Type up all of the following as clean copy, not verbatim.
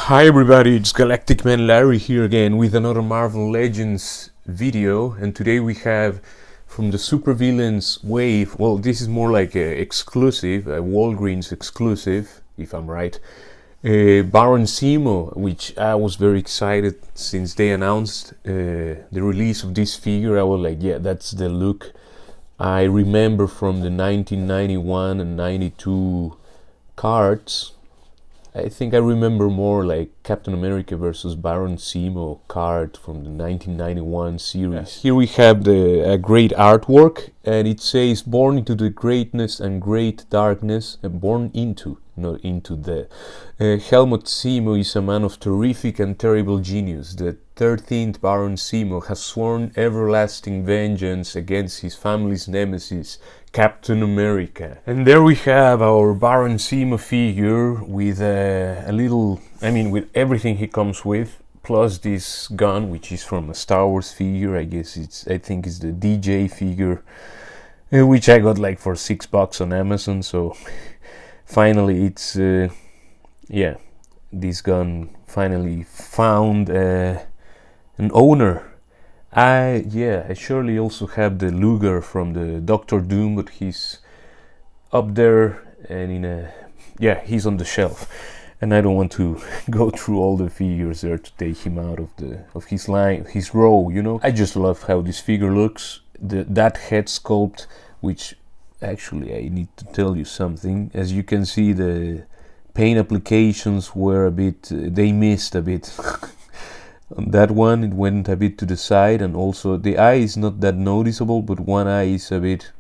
Hi everybody, it's Galactic Man Larry here again with another Marvel Legends video, and today we have from the Supervillains wave, well, this is more like a exclusive, a Walgreens exclusive, if I'm right, Baron Zemo, which I was very excited since they announced the release of this figure. I was like, yeah, that's the look I remember from the 1991 and 92 cards. I think I remember more like Captain America versus Baron Zemo card from the 1991 series. Yes. Here we have the great artwork, and it says born into the greatness and great darkness, born into, not into the. Helmut Zemo is a man of terrific and terrible genius. The 13th Baron Zemo has sworn everlasting vengeance against his family's nemesis, Captain America. And there we have our Baron Zemo figure with a little, with everything he comes with, plus this gun, which is from a Star Wars figure. I think it's the DJ figure, which I got like for $6 on Amazon. So finally it's, this gun finally found an owner. I surely also have the Luger from the Doctor Doom, but he's up there and he's on the shelf, and I don't want to go through all the figures there to take him out of his line, his row, you know. I just love how this figure looks. That head sculpt, which actually I need to tell you something. As you can see, the paint applications were a bit, they missed a bit. On that one it went a bit to the side, and also the eye is not that noticeable, but one eye is a bit,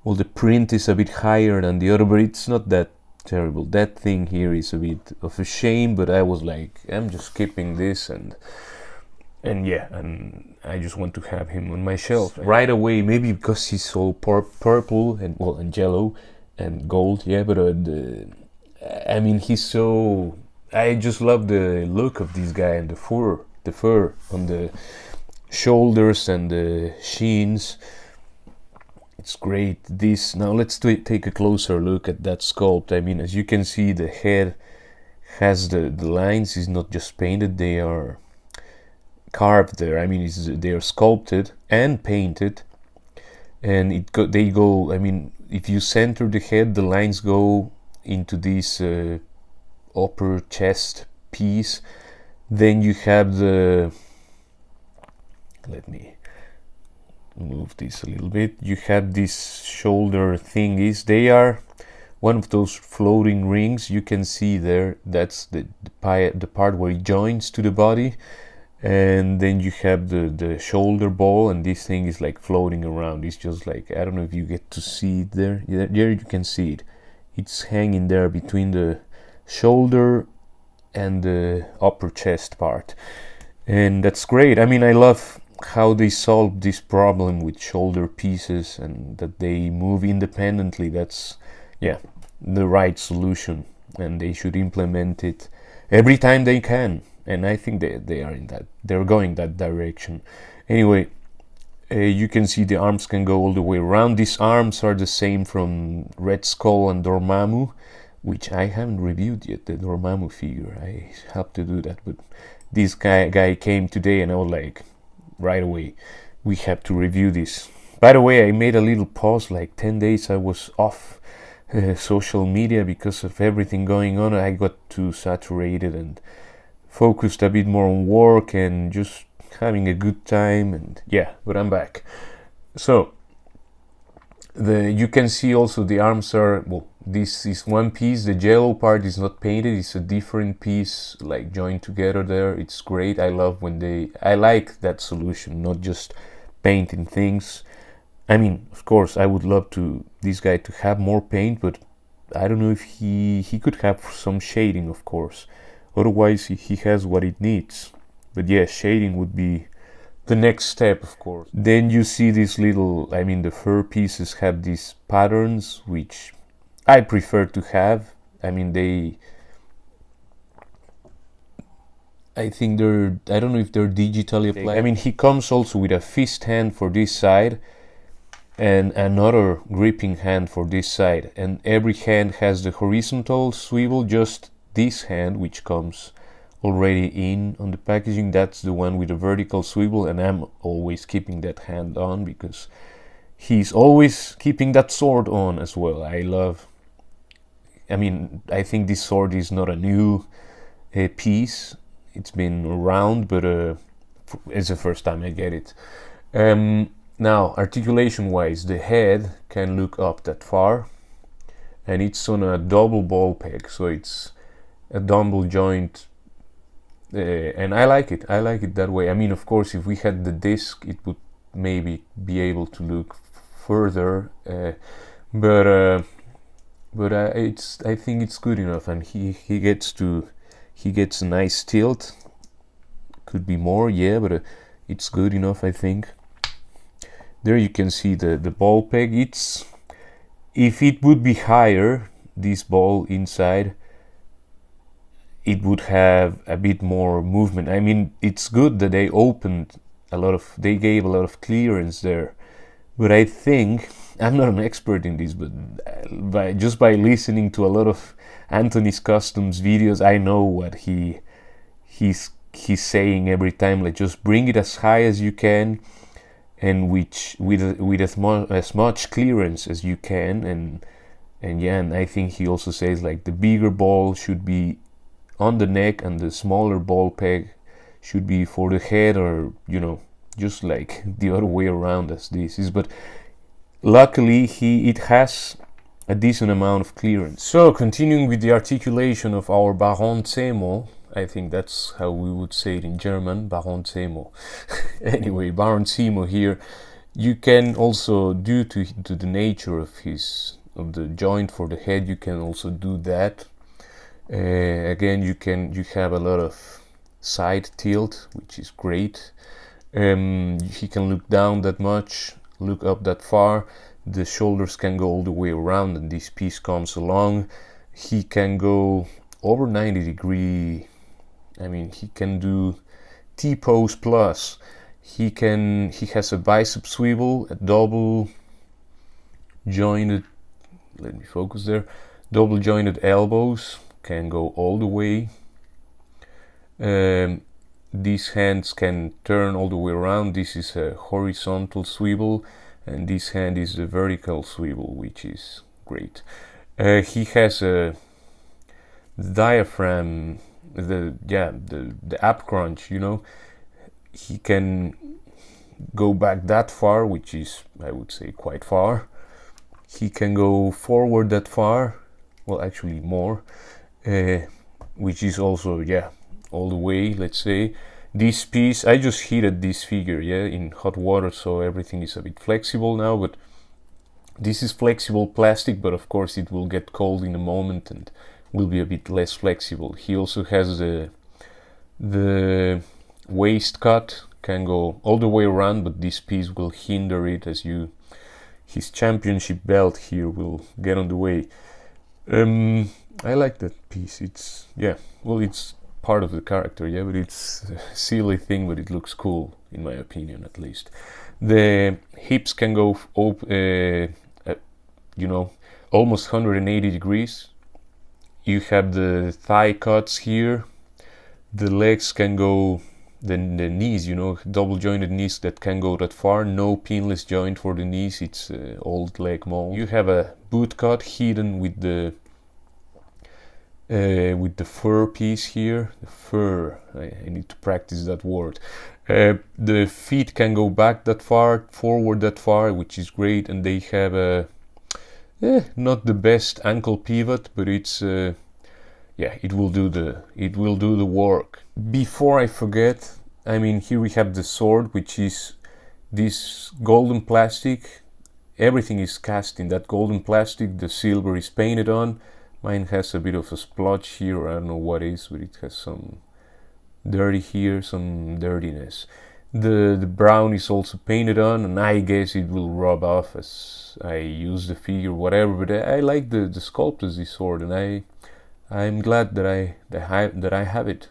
well, the print is a bit higher than the other, but it's not that terrible. That thing here is a bit of a shame, but I was like, I'm just skipping this, and I just want to have him on my shelf right away, maybe because he's so purple and yellow and gold, but he's so, I just love the look of this guy, and the fur on the shoulders and the shins. It's great. Now let's take a closer look at that sculpt. As you can see, the head has the lines. Is not just painted; they are carved there. They are sculpted and painted, and they go. If you center the head, the lines go into this upper chest piece. Then you have let me move this a little bit. You have these shoulder thingies. They are one of those floating rings you can see there. That's the part where it joins to the body, and then you have the shoulder ball, and this thing is like floating around. It's just like, I don't know if you get to see it there. Yeah, there you can see it. It's hanging there between the shoulder and the upper chest part, and that's great. I love how they solved this problem with shoulder pieces and that they move independently. That's the right solution, and they should implement it every time they can, and I think they're going that direction. Anyway, you can see the arms can go all the way around. These arms are the same from Red Skull and Dormammu, which I haven't reviewed yet, the Dormammu figure. I have to do that, but this guy came today, and I was like, right away, we have to review this. By the way, I made a little pause, like 10 days I was off social media because of everything going on. I got too saturated and focused a bit more on work and just having a good time, and but I'm back. So you can see also the arms are, well, this is one piece. The yellow part is not painted, it's a different piece, like joined together there. It's great. I love when I like that solution, not just painting things. Of course I would love this guy to have more paint, but I don't know if he could have some shading, of course. Otherwise he has what it needs. But shading would be the next step, of course. Then you see this little, the fur pieces have these patterns, which I prefer to have. I think I don't know if they're digitally applied. He comes also with a fist hand for this side and another gripping hand for this side, and every hand has the horizontal swivel. Just this hand, which comes already in on the packaging. That's the one with the vertical swivel, and I'm always keeping that hand on because he's always keeping that sword on as well. I mean, I think this sword is not a new piece. It's been around, but it's the first time I get it. Now, articulation-wise, the head can look up that far, and it's on a double ball peg, so it's a double joint, and I like it. I like it that way. I mean, of course, if we had the disc, it would maybe be able to look further, but I think it's good enough, and he gets a nice tilt. Could be more, yeah, but it's good enough, I think. There you can see the ball peg. If it would be higher, this ball inside, it would have a bit more movement. I mean, it's good that they gave a lot of clearance there, but I think, I'm not an expert in this, but just by listening to a lot of Anthony's Customs videos, I know what he's saying every time. Like, just bring it as high as you can, and with as much clearance as you can, and yeah, and I think he also says like the bigger ball should be on the neck and the smaller ball peg should be for the head, or just like the other way around as this is. But luckily it has a decent amount of clearance. So continuing with the articulation of our Baron Zemo, I think that's how we would say it in German, Baron Zemo. Anyway, Baron Zemo here, you can also, due to the nature of the joint for the head, you can also do that. Again, you have a lot of side tilt, which is great. He can look down that much, look up that far. The shoulders can go all the way around, and this piece comes along. He can go over 90 degree. I mean, he can do T-pose plus. He has a bicep swivel, a double jointed, let me focus there, double jointed elbows, can go all the way. These hands can turn all the way around. This is a horizontal swivel, and this hand is the vertical swivel, which is great. He has a diaphragm, the ab crunch, he can go back that far, which is, I would say, quite far. He can go forward that far, well, actually more, which is also, all the way, let's say. This piece, I just heated this figure, in hot water, so everything is a bit flexible now, but this is flexible plastic, but of course it will get cold in a moment and will be a bit less flexible. He also has the waist cut, can go all the way around, but this piece will hinder it his championship belt here will get on the way. I like that piece. It's part of the character, but it's a silly thing, but it looks cool, in my opinion, at least. The hips can go almost 180 degrees. You have the thigh cuts here. The legs can go, the knees, double jointed knees that can go that far. No pinless joint for the knees, it's old leg mold. You have a boot cut hidden with the fur piece here. The fur, I need to practice that word. The feet can go back that far, forward that far, which is great, and they have a not the best ankle pivot, but it's it will do the work. Before I forget, I mean, here we have the sword, which is this golden plastic. Everything is cast in that golden plastic. The silver is painted on. Mine has a bit of a splotch here, I don't know what it is, but it has some dirty here, some dirtiness. The brown is also painted on, and I guess it will rub off as I use the figure, whatever, but I like the sculpt of this sword, and I'm glad that I have it.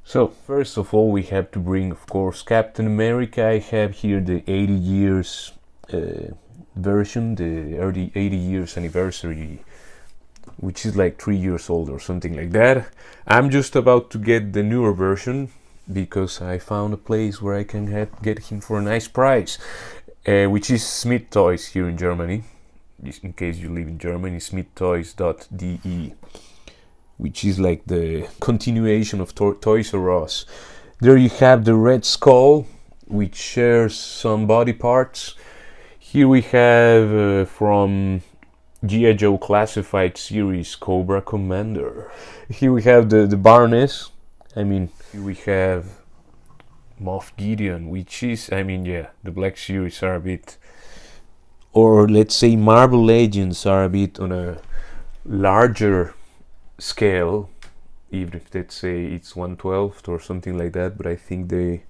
So, first of all, we have to bring, of course, Captain America. I have here the 80 years version, the early 80 years anniversary which is like 3 years old or something like that. I'm just about to get the newer version because I found a place where I can get him for a nice price, which is Smith Toys here in Germany. In case you live in Germany, smithtoys.de, which is like the continuation of Toys R Us. There you have the Red Skull, which shares some body parts. Here we have from G.I. Joe Classified Series Cobra Commander. Here we have the Baroness. I mean, here we have Moff Gideon, which is, I mean, yeah, the Black Series are a bit, or let's say Marvel Legends are a bit on a larger scale, even if let's say it's 1/12 or something like that, but I think they're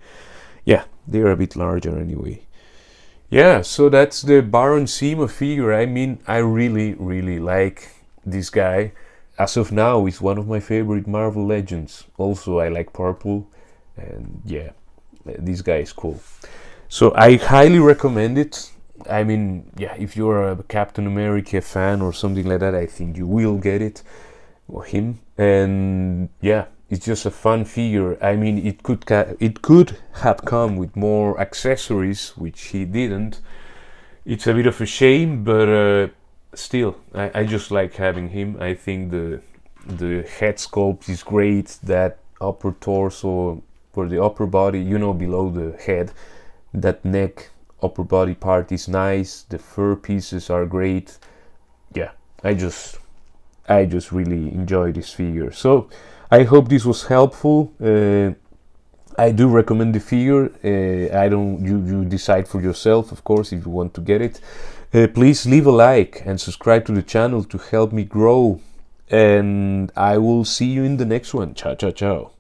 a bit larger anyway. Yeah, so that's the Baron Zemo figure. I mean, I really like this guy. As of now, he's one of my favorite Marvel Legends. Also, I like purple, and yeah, this guy is cool. So I highly recommend it. I mean, yeah, if you're a Captain America fan or something like that, I think you will get it, or him. And yeah, it's just a fun figure. I mean, it could have come with more accessories, which he didn't. It's a bit of a shame, but still, I just like having him. I think the head sculpt is great. That upper torso for the upper body, you know, below the head, that neck upper body part is nice. The fur pieces are great. Yeah, I just really enjoy this figure. So I hope this was helpful. I do recommend the figure. I don't. You decide for yourself, of course, if you want to get it. Please leave a like and subscribe to the channel to help me grow. And I will see you in the next one. Ciao, ciao, ciao.